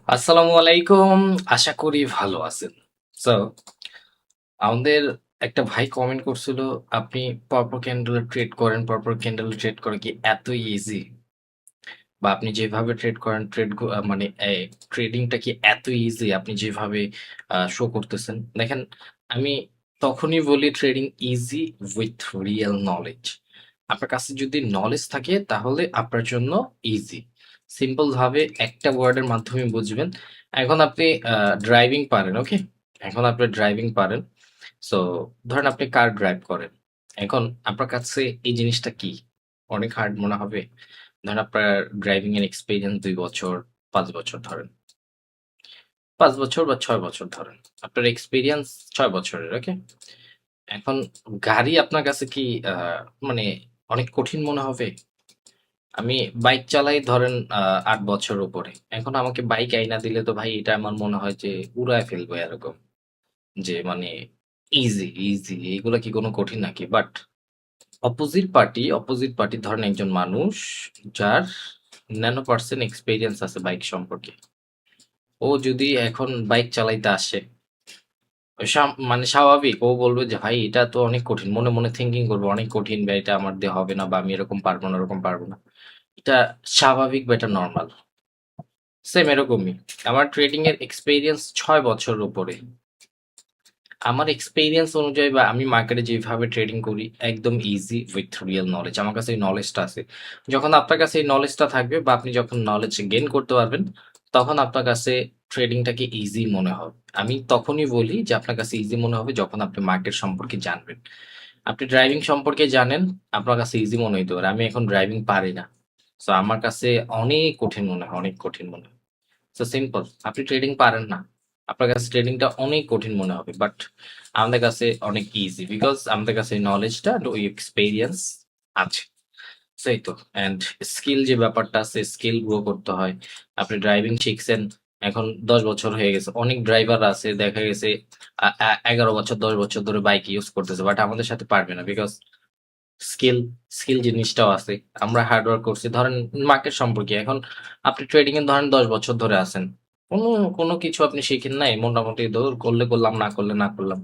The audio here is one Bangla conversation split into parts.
আসসালামু আলাইকুম। আশা করি ভালো আছেন। সো আমাদের একটা ভাই কমেন্ট করছিল, আপনি পরপর ক্যান্ডেল ট্রেড করেন, পরপর ক্যান্ডেল ট্রেড করা কি এত ইজি? বা আপনি যেভাবে ট্রেড করেন মানে ট্রেডিংটা কি এত ইজি আপনি যেভাবে শো করতেছেন? দেখেন, আমি তখনই বলি trading easy with real knowledge. আপনার কাছে যদি নলেজ থাকে তাহলে আপনার জন্য ইজি। সিম্পল ভাবে একটা ওয়ার্ডের মাধ্যমে বুঝবেন। এখন আপনি ড্রাইভিং পারেন, ওকে? এখন আপনি ড্রাইভিং পারেন। সো ধরেন আপনি কার ড্রাইভ করেন। এখন আপনার কাছে এই জিনিসটা কি? অনেক হার্ড মনে হবে? ধরেন আপনার ড্রাইভিং এর এক্সপেরিয়েন্স ২ বছর, ৫ বছর ধরেন। ৫ বছর বা ৬ বছর ধরেন। আপনার এক্সপেরিয়েন্স ৬ বছরের, ওকে? এখন গাড়ি আপনার কাছে কি আ মানে অনেক কঠিন মনে হবে? আমি বাইক চালাই ধরেন ৮ বছর উপরে। এখন আমাকে বাইক আইনা দিলে তো ভাই এটা আমার মনে হয় যে উড়ায় ফেলবো এরকম। যে মানে ইজি এগুলা কি কোনো কঠিন নাকি? বাট অপোজিট পার্টি ধরেন একজন মানুষ যার ন্যানো পার্সেন্ট এক্সপেরিয়েন্স আছে বাইক সম্পর্কে। ও যদি এখন বাইক চালাইতে আসে, মানে স্বাভাবিক ও বলবে যে ভাই এটা তো অনেক কঠিন। মনে থিংকিং করবে অনেক কঠিন বা এটা আমার দিয়ে হবে না বা আমি এরকম পারবো না, ওরকম পারবো না। এটা স্বাভাবিক বা এটা নরমাল। সেম এরকমই। আমার ট্রেডিং এর এক্সপেরিয়েন্স ৬ বছরের উপরে। আমার এক্সপেরিয়েন্স অনুযায়ী বা আমি মার্কেটে যেভাবে ট্রেডিং করি একদম ইজি উইথ রিয়েল নলেজ। আমার কাছে এই নলেজটা আছে। যখন আপনার কাছে এই নলেজটা থাকবে বা আপনি যখন নলেজ গেইন করতে পারবেন, তখন আপনার কাছে ট্রেডিংটাকে ইজি মনে হবে। আমি তখনই বলি যে আপনার কাছে ইজি মনে হবে যখন আপনি মার্কেট সম্পর্কে জানবেন। আপনি ড্রাইভিং সম্পর্কে জানেন, আপনার কাছে ইজি মনে হইতে পারে। আমি এখন ড্রাইভিং পারি না। সো আমার কাছে অনেক কঠিন মনে হয়, অনেক কঠিন মনে হয়। So simple. আপনি ট্রেডিং পারেন না। আপনার কাছে ট্রেডিংটা অনেক কঠিন মনে হবে। বাট আমাদের কাছে অনেক ইজি। বিকজ আমাদের কাছে এই নলেজটা আর ওই এক্সপেরিয়েন্স আছে। সেই তো। অ্যান্ড স্কিল যে ব্যাপারটা আছে, স্কিল গ্রো করতে হয়। আপনি ড্রাইভিং শিখছেন, এখন ১০ বছর হয়ে গেছে। অনেক ড্রাইভার আছে দেখা গেছে ১১ বছর ১০ বছর ধরে বাইক ইউজ করতেছে। বাট আমাদের সাথে পারবে না। বিকজ স্কিল, স্কিল জিনিসটাও আছে। আমরা হার্ড ওয়ার্ক করছি। ধরেন মার্কেট সম্পর্কে এখন আপনি ট্রেডিং এ ধরেন ১০ বছর ধরে আছেন। কোনো কোনো কিছু আপনি শিখেন নাই। মোটামুটি ধরুন করলে করলাম, না করলে না করলাম।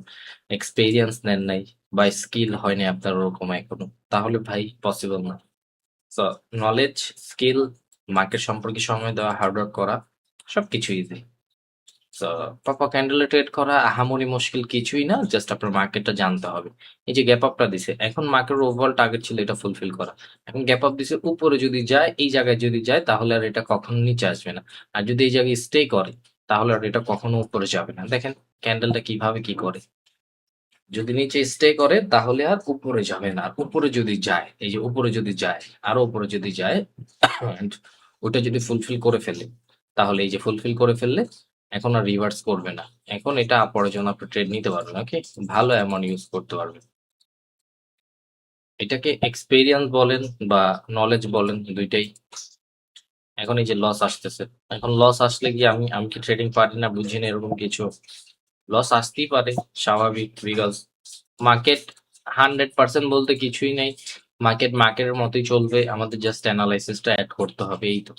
এক্সপেরিয়েন্স নেন নাই বা স্কিল হয় নাই আপনার ওরকম এখনো। তাহলে ভাই পসিবল না। সো নলেজ, স্কিল, মার্কেট সম্পর্কে সময় দেওয়া, হার্ড ওয়ার্ক করা সবকিছু ইজি। সো প্রপার ক্যান্ডেলে ট্রেড করা আহামরি মুশকিল কিছুই না। জাস্ট আপনার মার্কেটটা জানতে হবে। এই যে গ্যাপ আপটা দিছে, এখন মার্কেটের ওভারঅল টার্গেট ছিল এটা ফুলফিল করা। এখন গ্যাপ আপ দিছে উপরে যদি যায়, এই জায়গায় যদি যায় তাহলে আর এটা কখনো নিচে আসবে না। আর যদি এই জায়গায় স্টে করে তাহলে আর এটা কখনো উপরে যাবে না। দেখেন ক্যান্ডেলটা কিভাবে কি করে। যদি নিচে স্টে করে তাহলে আর উপরে যাবে না। আর উপরে যদি যায়, এই যে উপরে যদি যায়, আরো উপরে যদি যায় and ওটা যদি ফুলফিল করে ফেলে, তাহলে এই যে ফুলফিল করে ফেললে এখন আর রিভার্স করবে না। এখন এটা পরের জন্য আপনি ট্রেড নিতে পারবেন, ওকে? ভালো অ্যামাউন্ট ইউজ করতে পারবেন। এটাকে এক্সপেরিয়েন্স বলেন বা নলেজ বলেন, ২ টাই। এখন এই যে লস আসতেছে। এখন লস আসলে কি আমি কি ট্রেডিং পারি না, বুঝি না এরকম কিছু? লস আসতেই পারে, স্বাভাবিক। বিকজ মার্কেট 100% বলতে কিছুই নাই। মার্কেটের মতোই চলবে। আমাদের জাস্ট এনালাইসিসটা এড করতে হবে এই তো।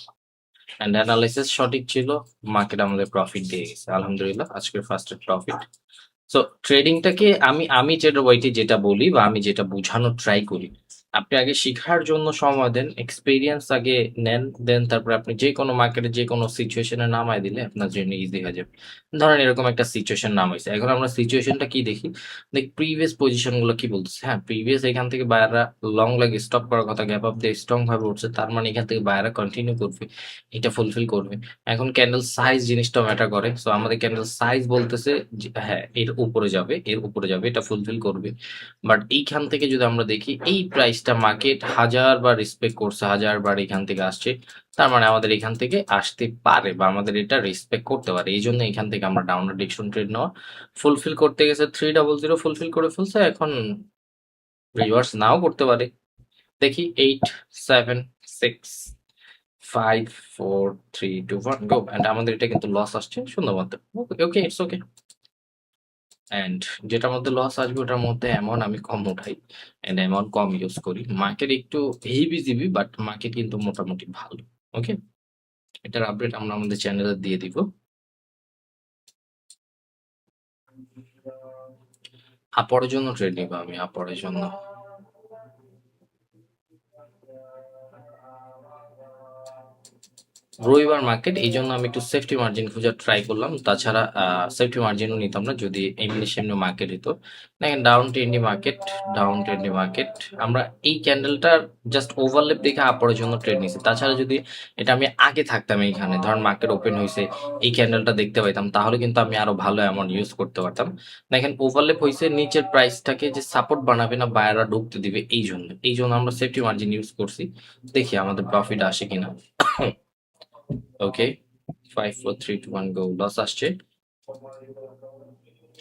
অ্যান্ড এনালাইসিস সঠিক ছিল, মার্কেট আমাদের প্রফিট দিয়ে গেছে। আলহামদুলিল্লাহ আজকের ফার্স্টের প্রফিট। সো ট্রেডিংটাকে আমি আমি যেটা ওইটি যেটা বলি বা আমি যেটা বোঝানোর ট্রাই করি, আপনি আগে শিখার জন্য সময় দেন, এক্সপেরিয়েন্স আগে নেন, দেন তারপরে আপনি যে কোনো মার্কেটে যে কোনো সিচুয়েশনে নামায় দিলে আপনার জন্য ইজি হয়ে যাবে। ধরেন এরকম একটা সিচুয়েশন নাম হয়েছে, এখন আমরা সিচুয়েশনটা কি দেখি, দেখ প্রিভিয়াস পজিশন গুলো কি বলতেছে। হ্যাঁ, প্রিভিয়াস এখান থেকে বায়াররা লং লেগ স্টপ করার কথা, গ্যাপ আপ দিয়ে স্ট্রং ভাবে উঠছে, তার মানে এখান থেকে বায়াররা কন্টিনিউ করবে, এটা ফুলফিল করবে। এখন ক্যান্ডেল সাইজ জিনিসটা ম্যাটার করে। সো আমাদের ক্যান্ডেল সাইজ বলতেছে যে হ্যাঁ, এর উপরে যাবে, এর উপরে যাবে, এটা ফুলফিল করবে। বাট এইখান থেকে যদি আমরা দেখি এই প্রাইসটা মার্কেট ১০০০ বার রেসপেক্ট করছে, ১০০০ বার এখান থেকে আসছে। তার মানে আমাদের এখান থেকে আসতে পারে বা আমাদের এটা রেসপেক্ট করতে পারে। এইজন্য এখান থেকে আমরা ডাউনওয়ার্ড ডিরেকশন ট্রেড নেওয়া। ফুলফিল করতে গেছে ৩০০ ফুলফিল করে ফেলছে। এখন রিভার্স নাও করতে পারে। দেখি ৮, ৭, ৬, 5, 4, 3, 2, 1 গো। অ্যান্ড আমাদের এটা কিন্তু লস আসছে সুন্দর মতো। ওকে, ওকে, ইটস ওকে। অ্যান্ড যেটার মধ্যে লস আসবে ওটার মধ্যে অ্যামাউন্ট আমি কম উঠাই অ্যান্ড অ্যামাউন্ট কম ইউজ করি। মার্কেট একটু হিবিজিবি বাট মার্কেট কিন্তু মোটামুটি ভালো। ওকে? এটার আপডেট আমরা আমাদের চ্যানেলে দিয়ে দিব। আপরের জন্য ট্রেড নিব আমি, আপরের জন্য। রবিবার মার্কেট, এই জন্য আমি একটু সেফটি মার্জিন খোঁজার ট্রাই করলাম, তাছাড়া সেফটি মার্জিনও নিতাম না যদি এমনি সেমনি মার্কেট হতো। দেখেন down trendy market, down trendy market, আমরা এই ক্যান্ডেলটার জাস্ট ওভারলেপ দেখে আপরের জন্য ট্রেড নিছি। তাছাড়া যদি এটা আমি আগে থাকতাম এইখানে, ধরেন মার্কেট ওপেন হয়েছে, এই ক্যান্ডেলটা দেখতে পাইতাম, তাহলে কিন্তু আমি আরো ভালো অ্যামাউন্ট ইউজ করতে পারতাম। দেখেন ওভারলেপ হয়েছে, নিচের প্রাইসটাকে যে সাপোর্ট বানাবে না, বায়াররা ঢুকতে দিবে, এই জন্য আমরা সেফটি মার্জিন ইউজ করছি। দেখি আমাদের প্রফিট আসে কিনা। ওকে, 5 4 3 2 1 গো, লস আসছে।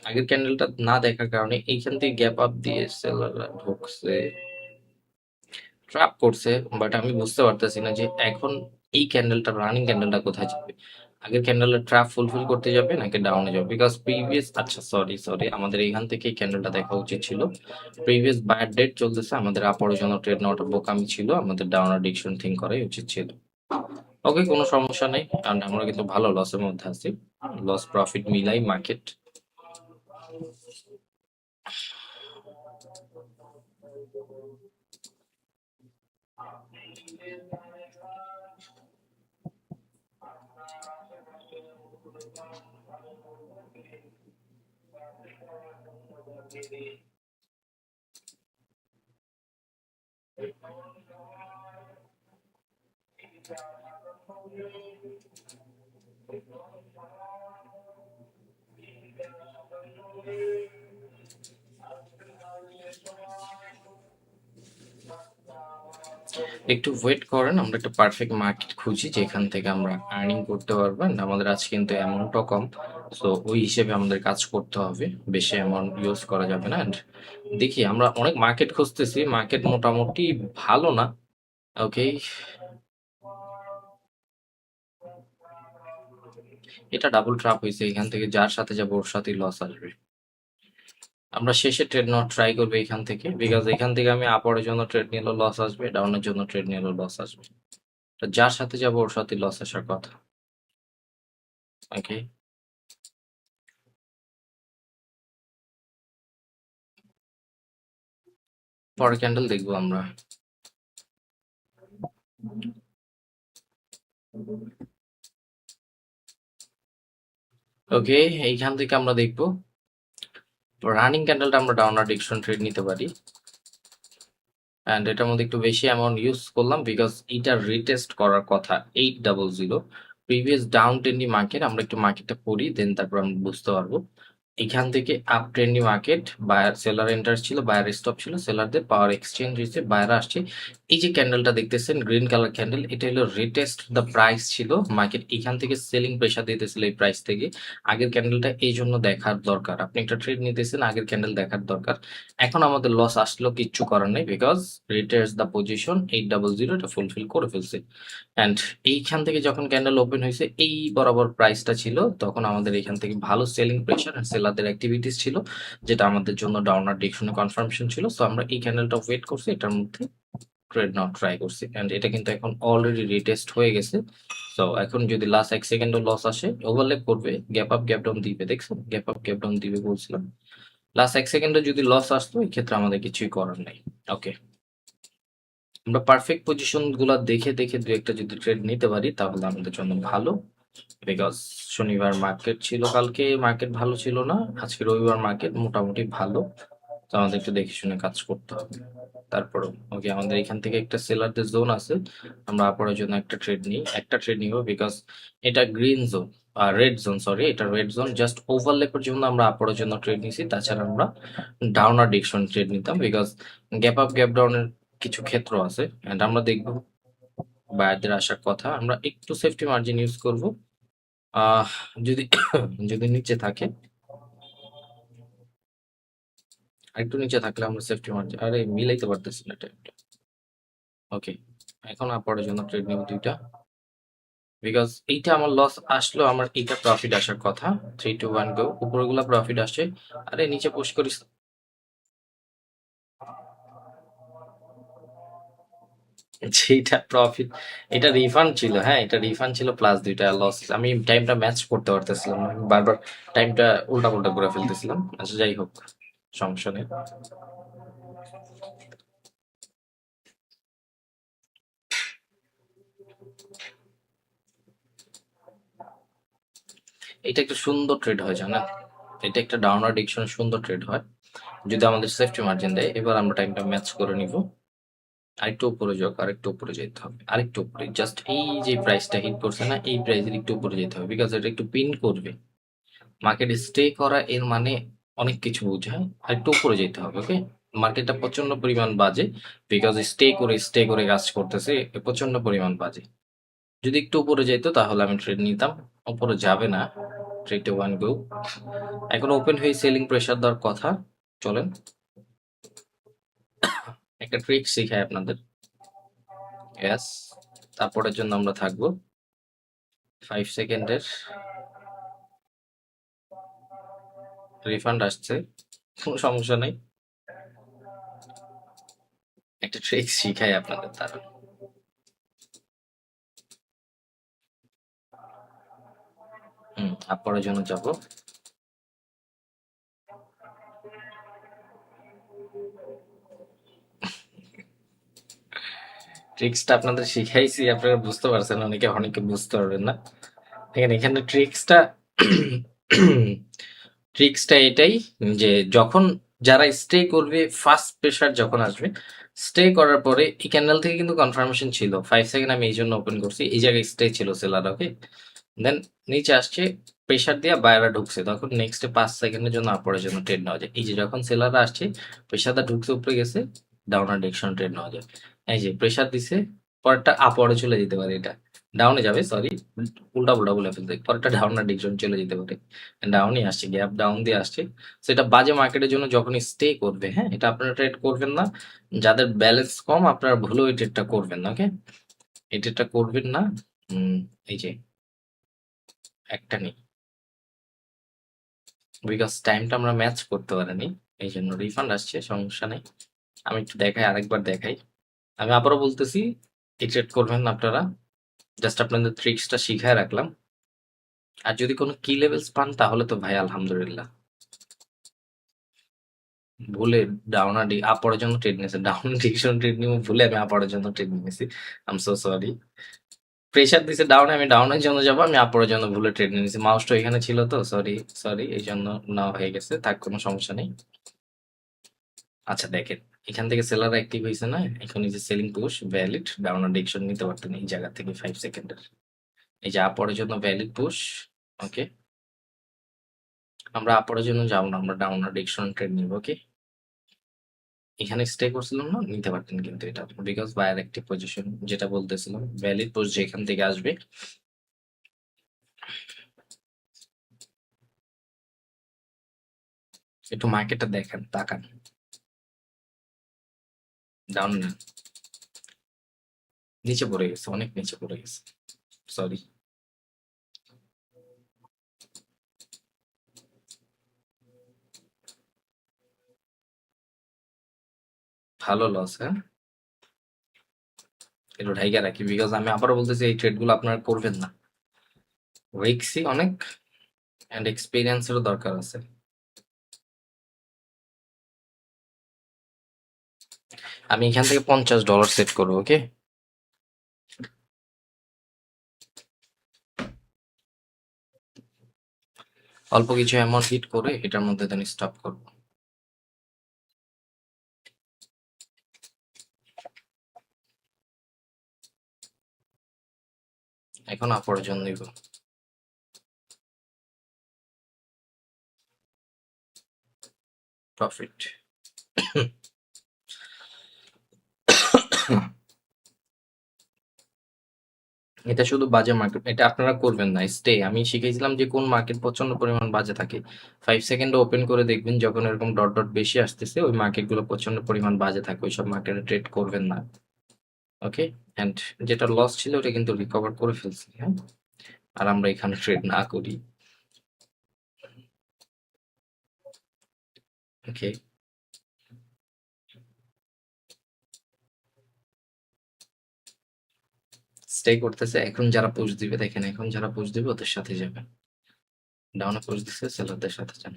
আগের ক্যান্ডেলটা না দেখার কারণে এইখান থেকে গ্যাপ আপ দিয়ে সেলাররা ঢুকছে, ট্র্যাপ করছে, বাট আমি বুঝতে পারতেছি না যে এখন এই ক্যান্ডেলটা, রানিং ক্যান্ডেলটা কোথায় যাবে। আগের ক্যান্ডেলের ট্র্যাপ ফুলফিল করতে যাবে নাকি ডাউনে যাবে, বিকজ প্রিভিয়াস, আচ্ছা সরি সরি, আমাদের এইখান থেকে এই ক্যান্ডেলটা দেখা উচিত ছিল। প্রিভিয়াস বায়ার ডেট চলতেছে, আমাদের আপরের জন্য ট্রেড নেওয়াটা বোকামি ছিল, আমাদের ডাউনার ডিরেকশন থিঙ্ক করাই উচিত ছিল। ওকে, কোনো সমস্যা নেই, কারণ আমরা কিন্তু ভালো লসের মধ্যে আছি, লস প্রফিট মিলাই মার্কেট। একটু ওয়েট করেন, আমরা একটা পারফেক্ট মার্কেট খুঁজি যেখান থেকে আমরা আর্নিং করতে পারবো। And আমাদের আজ কিন্তু অ্যামাউন্টও কম, সো ওই হিসেবে আমাদের কাজ করতে হবে, বেশি অ্যামাউন্ট ইউজ করা যাবে না। And দেখি, আমরা অনেক মার্কেট খুঁজতেছি, মার্কেট মোটামুটি ভালো না। ওকে, এটা ডাবল ট্র্যাপ হয়েছে, এখান থেকে যার সাথে যাবো ওর সাথেই লস আসবে। আমরা শেষে ট্রেড নেওয়ার ট্রাই করবো এখান থেকে, বিকজ এখান থেকে আমি আপরের জন্য ট্রেড নিলেও লস আসবে, ডাউনের জন্য ট্রেড নিলেও লস আসবে। তো যার সাথে যাবো ওর সাথে লস আসার কথা। ওকে, পরের ক্যান্ডেল দেখবো আমরা। ওকে, এইখান থেকে আমরা দেখবো রানিং ক্যান্ডেলটা আমরা ডাউনার ডিরেকশন ট্রেড নিতে পারি। অ্যান্ড এটার মধ্যে একটু বেশি অ্যামাউন্ট ইউজ করলাম, বিকজ এইটা রিটেস্ট করার কথা 800 প্রিভিয়াস ডাউন ট্রেন্ডি মার্কেট। আমরা একটু মার্কেটটা পড়ি, দেন তারপর আমরা বুঝতে পারবো। এখান থেকে up trendy market, buyer seller enter ছিল, বায়ার স্টপ ছিল, সেলারদের পাওয়ার এক্সচেঞ্জ হয়েছে, বায়ার আসছে। এই যে ক্যান্ডেলটা দেখতেছেন গ্রিন কালার ক্যান্ডেল, এটা হলো রিটেস্ট দ্য প্রাইস ছিল, মার্কেট এখান থেকে সেলিং প্রেশার দিতেছিল এই প্রাইস থেকে। আগের ক্যান্ডেলটা এই জন্য দেখার দরকার, আপনি একটা ট্রেড নিতেছেন, আগের ক্যান্ডেল দেখার দরকার। এখন আমাদের লস আসলো, কিচ্ছু করার নেই, বিকজ রিটেস্ট দ্য পজিশন 800, এটা ফুলফিল করে ফেলছে। অ্যান্ড এইখান থেকে যখন ক্যান্ডেল ওপেন হয়েছে, এই বরাবর প্রাইসটা ছিল, তখন আমাদের এখান থেকে ভালো সেলিং প্রেশার এন্ড সেলারদের অ্যাক্টিভিটিস ছিল, যেটা আমাদের জন্য ডাউনার ডিরেকশনে কনফার্মেশন ছিল। সো আমরা এই ক্যান্ডেলটা ওয়েট করছি, এটার মধ্যে ট্রেড নেওয়ার ট্রাই করছি, অ্যান্ড এটা কিন্তু এখন অলরেডি রিটেস্ট হয়ে গেছে। সো এখন যদি লাস্ট 1 সেকেন্ডও লস আসে, ওভারলেপ করবে, গ্যাপ আপ গ্যাপ ডাউন দিবে, দেখছেন গ্যাপ আপ গ্যাপ ডাউন দিবে বলছিলাম। লাস্ট 1 সেকেন্ডে যদি লস আসতো, এই ক্ষেত্রে আমাদের কিছুই করার নেই। ওকে, আমরা পারফেক্ট পজিশন গুলা দেখে দেখে দু একটা যদি ট্রেড নিতে পারি, তাহলে আমাদের জন্য ভালো, বিকজ শনিবার মার্কেট ছিল, কালকে মার্কেট ভালো ছিল না, আজকে রবিবার মার্কেট মোটামুটি ভালো। তো আমাদের একটু দেখে শুনে কাজ করতে হবে। তারপরও ওকে, আমাদের এখান থেকে একটা সেলারদের জোন আছে, আমরা আপরের জন্য একটা ট্রেড নিব, বিকজ এটা green zone, red zone, sorry এটা রেড জোন, জাস্ট ওভারলেপের জন্য আমরা আপরের জন্য ট্রেড নিছি, তাছাড়া আমরা ডাউনার ডিরেকশন ট্রেড নিতাম, বিকজ গ্যাপ আপ গ্যাপ ডাউনের কিছু ক্ষেত্র আছে। এন্ড আমরা দেখবো বায়ারদের আসার কথা, আমরা একটু সেফটি মার্জিন ইউজ করব। আহ যদি যদি নিচে থাকে, একটু নিচে থাকলে আমরা সেফটি মার্জিন, আরে মিলাইতে পারতেছি না টাইমটা। ওকে, এখন আপরের জন্য ট্রেড নিব দুইটা, বিকজ এইটা আমার লস আসলো, আমার এইটা প্রফিট আসার কথা। 3 2 1 গো, উপরগুলা প্রফিট আসে, আরে নিচে পুশ করিস। যেটা প্রফিট, এটা রিফান্ড ছিল। হ্যাঁ, এটা রিফান্ড ছিল প্লাস ২টা লস। আমি টাইমটা ম্যাচ করতে পারতেছিলাম না। আমি বারবার টাইমটা উল্টা-পাল্টা করে ফেলতেছিলাম। আচ্ছা যাই হোক, সমস্যা নেই। এটা একটা সুন্দর ট্রেড হয় জানেন? এটা একটা ডাউনার ডিরেকশনে সুন্দর ট্রেড হয়। যদি আমাদের সেফটি মার্জিন দেয়। এবার আমরা টাইমটা ম্যাচ করে নিব। আরেকটু উপরে যাক, আরেকটু উপরে যেতে হবে। আরেকটু উপরে। জাস্ট এই যে প্রাইসটা হিট করছে না, এই প্রাইসের একটু উপরে যেতে হবে। বিকজ এটা একটু পিন করবে। মার্কেটে স্টে করা এর মানে অনেক কিছু বোঝায়। আরেকটু উপরে যেতে হবে, ওকে? মার্কেটটা প্রচন্ড পরিমাণ বাজে। বিকজ স্টে করে কাজ করতেছে। প্রচন্ড পরিমাণ বাজে। যদি একটু উপরে যেত তাহলে আমি ট্রেড নিতাম। উপরে যাবে না। ট্রেডে ওয়ান গো। এখন ওপেন হয়ে সেলিং প্রেসার দেওয়ার কথা। চলেন একটা ট্রিক শিখাই আপনাদের। ইয়াস। তারপরের জন্য আমরা থাকবো 5 সেকেন্ডের রিফান্ড আসছে। কোনো সমস্যা নেই। একটা ট্রিক শিখাই আপনাদের তারা। তারপরের জন্য যাব। ট্রিক্সটা আপনাদের শিখাইছি, আপনারা বুঝতে পারছেন, অনেকে অনেকে বুঝতে পারবেন না। দেখেন এখানে ট্রিক্সটা এটাই যে যখন যারা স্টে করবে ফার্স্ট প্রেশার যখন আসবে, স্টে করার পরে এই ক্যান্ডেল থেকে কিন্তু কনফার্মেশন ছিল 5 সেকেন্ড, আমি এই জন্য ওপেন করছি, এই জায়গায় স্টে ছিল সেলার, ওকে? দেন নিচে আসছে, প্রেশার দিয়ে বায়াররা ঢুকছে, তখন নেক্সটে 5 সেকেন্ডের জন্য আপরের জন্য ট্রেড নেওয়া যায়। এই যে যখন সেলাররা আসছে, প্রেশারটা ঢুকছে উপরে গেছে, ডাউনার ডিরেকশন ট্রেড নেওয়া যায়। এই যে প্রেশার দিছে, পরেরটা আপওয়ার্ডে চলে যেতে পারে, এটা ডাউনে যাবে, সরি উল্টা পুল্টা বলে ফেলতে, পরেরটা ডাউনার ডিরেকশন চলে যেতে পারে। ডাউনই আসছে, গ্যাপ ডাউন দিয়ে আসছে। সেটা বাজে মার্কেটের জন্য যখন স্টে করবে, হ্যাঁ, এটা আপনারা ট্রেড করবেন না। যাদের ব্যালেন্স কম আপনারা ভুলেও এই ট্রেডটা করবেন না, ওকে? এই ট্রেডটা করবেন না। এই যে একটা নেই, বিকজ টাইমটা আমরা ম্যাচ করতে পারিনি, এই জন্য রিফান্ড আসছে, সমস্যা নেই। আমি একটু দেখাই, আরেকবার দেখাই। আমি আবারও বলতেছি, এই ট্রেড করবেন না আপনারা। জাস্ট আপনাদের ট্রিক্সটা শিখায় রাখলাম। আর যদি কোনো কি লেভেলস পান তাহলে তো ভাই আলহামদুলিল্লাহ। ভুলে আপরের জন্য ট্রেড নিয়েছে, ডাউন ডিরেকশন ট্রেড নিয়ে ভুলে আমি আপরের জন্য ট্রেড নিয়েছি। I am so sorry. Pressure দিছে ডাউনে, আমি ডাউনের জন্য যাবো, আমি আপরের জন্য ভুলে ট্রেড নিয়েছি। মাউসটা এখানে ছিল তো, সরি সরি, এই জন্য নেওয়া হয়ে গেছে, থাক, কোনো সমস্যা নেই। আচ্ছা দেখেন, এখান থেকে সেলার অ্যাক্টিভ হয়েছে না, এখন এই যে সেলিং পুশ ভ্যালিড, ডাউনার ডিরেকশন নিতে পারতেন এই জায়গা থেকে 5 সেকেন্ডের। এই যে আপরের জন্য ভ্যালিড পুশ, ওকে? আমরা আপরের জন্য যাবো না, আমরা ডাউনার ডিরেকশন ট্রেড নিব, ওকে? এখানে স্টে করছিলাম না, নিতে পারতেন কিন্তু এটা, বিকজ বায়ার অ্যাক্টিভ পজিশন, যেটা বলতেছিলাম ভ্যালিড পুশ যেখান থেকে আসবে। একটু মার্কেটটা দেখেন, তাকান। ডাউন না, নিচে পড়ে গেছে, অনেক নিচে পড়ে গেছে, সরি। ভালো লস, হ্যাঁ? একটু ঢাইকা রাখি, বিকজ আমি আবারও বলতেছি এই ট্রেড গুলো আপনারা করবেন না। রিস্কি অনেক, অ্যান্ড এক্সপিরিয়েন্সেরও দরকার আছে। আমি এখান থেকে $50 সেট করবো, ওকে? অল্প কিছু অ্যামাউন্ট হিট করে এটার মধ্যে দেন স্টপ করবো। এখন আপরের জন্য নিব। প্রফিট। এটা শুধু বাজে মার্কেট, এটা আপনারা করবেন না। স্টে আমি শিখেছিলাম যে কোন মার্কেট প্রচন্ড পরিমাণ বাজে থাকে। 5 সেকেন্ডে ওপেন করে দেখবেন, যখন এরকম ডট ডট বেশি আসতেছে ওই মার্কেটগুলো প্রচন্ড পরিমাণ বাজে থাকে, ওইসব মার্কেটে ট্রেড করবেন না, ওকে? অ্যান্ড যেটা লস ছিল ওটা কিন্তু রিকভার করে ফেলছি, হ্যাঁ? আর আমরা এখানে ট্রেড না করি, ওকে? স্টে করতেছে। এখন যারা পুশ দিবে দেখেন, এখন যারা পুশ দিবে ওদের সাথে যাবেন। ডাউনে পুশ দিছে, সেলারদের সাথে যান।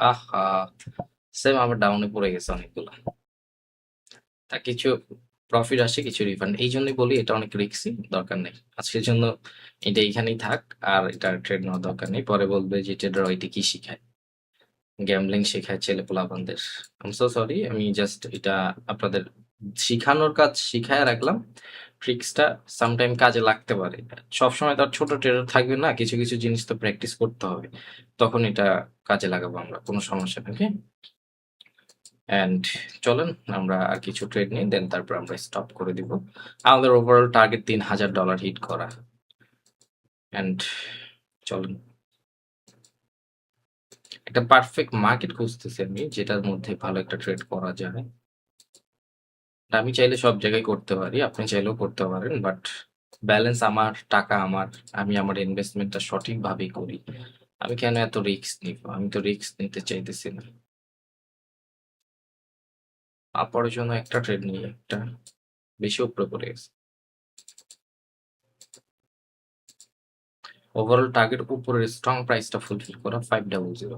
আহা! সেম আবার ডাউনে পড়ে গেছে অনেকগুলা। তা কিছু প্রফিট আসে, কিছু রিফান্ড। এই জন্যই বলি এটা অনেক রিস্কি, দরকার নেই। আজকের জন্য এটা এইখানেই থাক, আর এটা ট্রেড নেওয়ার দরকার নেই। পরে বলবে যে ট্রেডার ওইটা কি শিখায়, গ্যাম্বলিং শেখায় ছেলেপোলাপানদের। আই এম সো সরি, আমি জাস্ট এটা আপনাদের শিখানোর কাজ শিখায় রাখলাম। ট্রিক্সটা সামটাইম কাজে লাগতে পারে। সবসময় তো আর ছোট ট্রেডার থাকবে না, কিছু কিছু জিনিস তো প্র্যাকটিস করতে হবে। তখন এটা কাজে লাগাবো আমরা, কোনো সমস্যা নেই। ওকে, অ্যান্ড চলেন আমরা আর কিছু ট্রেড নিই, দেন তারপর আমরা স্টপ করে দিব। আমাদের ওভারঅল টার্গেট $3000 হিট করা। অ্যান্ড চলেন, একটা পারফেক্ট মার্কেট খুঁজতেছি আমি, যেটার মধ্যে ভালো একটা ট্রেড করা যায়। আমি চাইলে সব জায়গায় করতে পারি, আপনি চাইলেও করতে পারেন, বাট ব্যালেন্স আমার, টাকা আমার, আমি আমার ইনভেস্টমেন্টটা সঠিকভাবেই করি। আমি কেন এত রিস্ক নিব? আমি তো রিস্ক নিতে চাইতেছি না। আপরের জন্য একটা ট্রেড নিয়ে একটা বেশি উপরে পড়ে গেছে। ওভারঅল টার্গেট উপরের স্ট্রং প্রাইসটা ফুলফিল করা 500।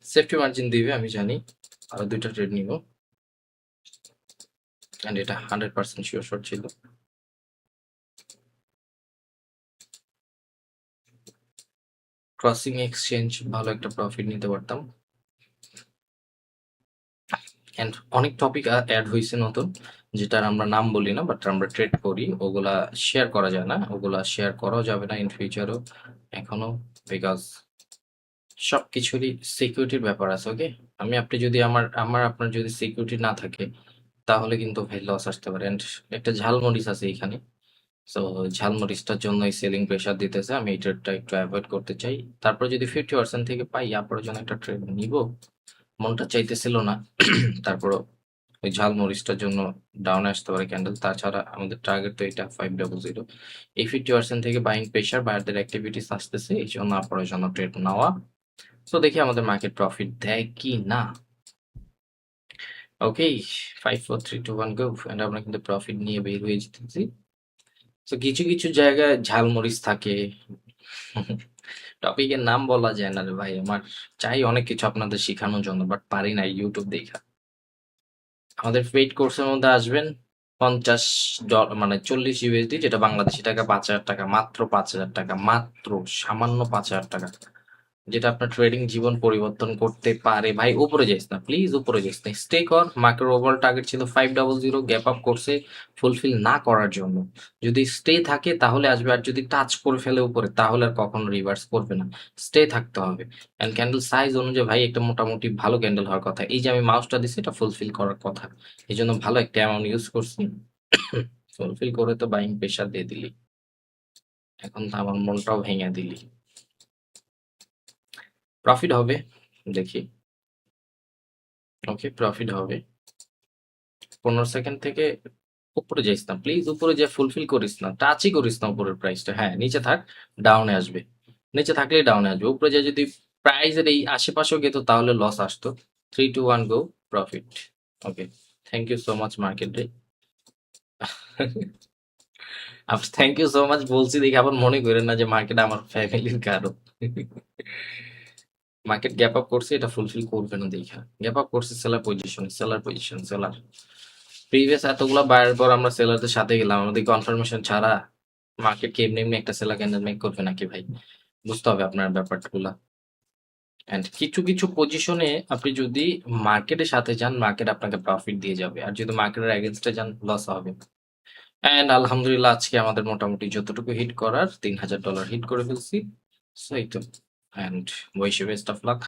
সেফটি মার্জিন দিবে আমি জানি, আরো দুইটা ট্রেড নিব, অ্যান্ড এটা 100% শিওর শট ছিল। ক্রসিং এক্সচেঞ্জ ভালো একটা প্রফিট নিতে পারতাম। অ্যান্ড অনেক টপিক অ্যাড হয়েছে নতুন, যেটার আমরা নাম বলি না, বাট আমরা ট্রেড করি। ওগুলা শেয়ার করা যায় না, ওগুলা শেয়ার করাও যাবে না ইন ফিউচারও এখনো, বিকজ সব কিছুরই সিকিউরিটির ব্যাপার আছে। ওকে, আমি আপনি যদি আপনার যদি সিকিউরিটি না থাকে, তাহলে কিন্তু ভাই লস আসতে পারে। অ্যান্ড একটা ঝালমরিচ আছে এখানে, সো ঝালমরিচটার জন্যই সেলিং প্রেশার দিতেছে। আমি এই ট্রেডটা একটু অ্যাভয়েড করতে চাই। তারপর যদি 50% থেকে পাই, আপনার জন্য একটা ট্রেড নিব, মনটা চাইতেছিল না। তারপরও ওই ঝালমরিচটার জন্য ডাউনে আসতে পারে ক্যান্ডেল। তাছাড়া আমাদের টার্গেট তো এটা 500। এই 50% থেকে বাইং প্রেশার, বায়ারদের অ্যাক্টিভিটিস আসতেছে, এই জন্য আপনার জন্য ট্রেড নেওয়া। তো দেখি আমাদের মার্কেট প্রফিট দেয় কি না। ওকে, 5 4 3 2 1 গো। এন্ড আমরা কিন্তু প্রফিট নিয়ে বের হয়ে যেতেছি। তো কিছু কিছু জায়গায় ঝালমরিচ থাকে। টপিকের নাম বলা যায় না রে ভাই, আমার চাই অনেক কিছু আপনাদের শেখানোর জন্য, বাট পারি না ইউটিউব দেখা। আমাদের পেইড কোর্সের মধ্যে আসবেন, $50 মানে 40 ইউএসডি, যেটা বাংলাদেশি টাকা 5,000 টাকা, মাত্র 5,000 টাকা, মাত্র সামান্য 5,000 টাকা, যেটা আপনার ট্রেডিং জীবন পরিবর্তন করতে পারে। ভাই উপরে যাইস না প্লিজ, উপরে যাইস না, স্টে কর। মার্কেট ওভারঅল টার্গেট ছিল 500, গ্যাপ আপ করছে ফুলফিল না করার জন্য। যদি স্টে থাকে তাহলে আসবে, আর যদি টাচ করে ফেলে উপরে তাহলে আর কখনো রিভার্স করবে না। স্টে থাকতে হবে। অ্যান্ড ক্যান্ডেল সাইজ অনুযায়ী ভাই একটা মোটামুটি ভালো ক্যান্ডেল হওয়ার কথা। এই যে আমি মাউসটা দিচ্ছি, এটা ফুলফিল করার কথা, এই জন্য ভালো একটা অ্যামাউন্ট ইউজ করছি। ফুলফিল করে তো বাইং প্রেশার দিয়ে দিলি, এখন তো আমার মনটাও ভেঙে দিলি। প্রফিট হবে, দেখি। ওকে, প্রফিট হবে। 15 সেকেন্ড থেকে উপরে যাইস না প্লিজ, উপরে যে ফুলফিল করিস না, টাচই করিস না উপরের প্রাইসটা। হ্যাঁ, নিচে থাক, ডাউনে আসবে। নিচে থাকলেই ডাউনে আসবে। উপরে যে যদি প্রাইসের এই আশেপাশেও গেতো তাহলে লস আসতো। 3 2 1 go, profit. Okay, thank you so much market রে। থ্যাংক ইউ সো মাচ বলছি দেখে আবার মনে করেন না যে মার্কেট আমার ফ্যামিলির কারো। মার্কেট গ্যাপ আপ করছে, এটা ফুলফিল করবে না দেখা। গ্যাপ আপ করছে, seller position, seller position, seller. Previous এতগুলা বায়ের পর আমরা সেলারদের সাথে গেলাম, আমাদের কনফার্মেশন ছাড়া মার্কেট কি এমনি এমনি একটা সেলার ক্যান্ডেল মেক করবে নাকি ভাই? বুঝতে হবে আপনার ব্যাপারগুলা। অ্যান্ড কিছু কিছু পজিশনে আপনি যদি মার্কেটের সাথে যান, মার্কেট আপনাকে প্রফিট দিয়ে যাবে, আর যদি মার্কেটের এগেনস্টে যান লস হবে। অ্যান্ড আলহামদুলিল্লাহ আজকে আমাদের মোটামুটি যতটুকু হিট করার $3000 হিট করে ফেলছি। সো এই তো। And wish best of lakh.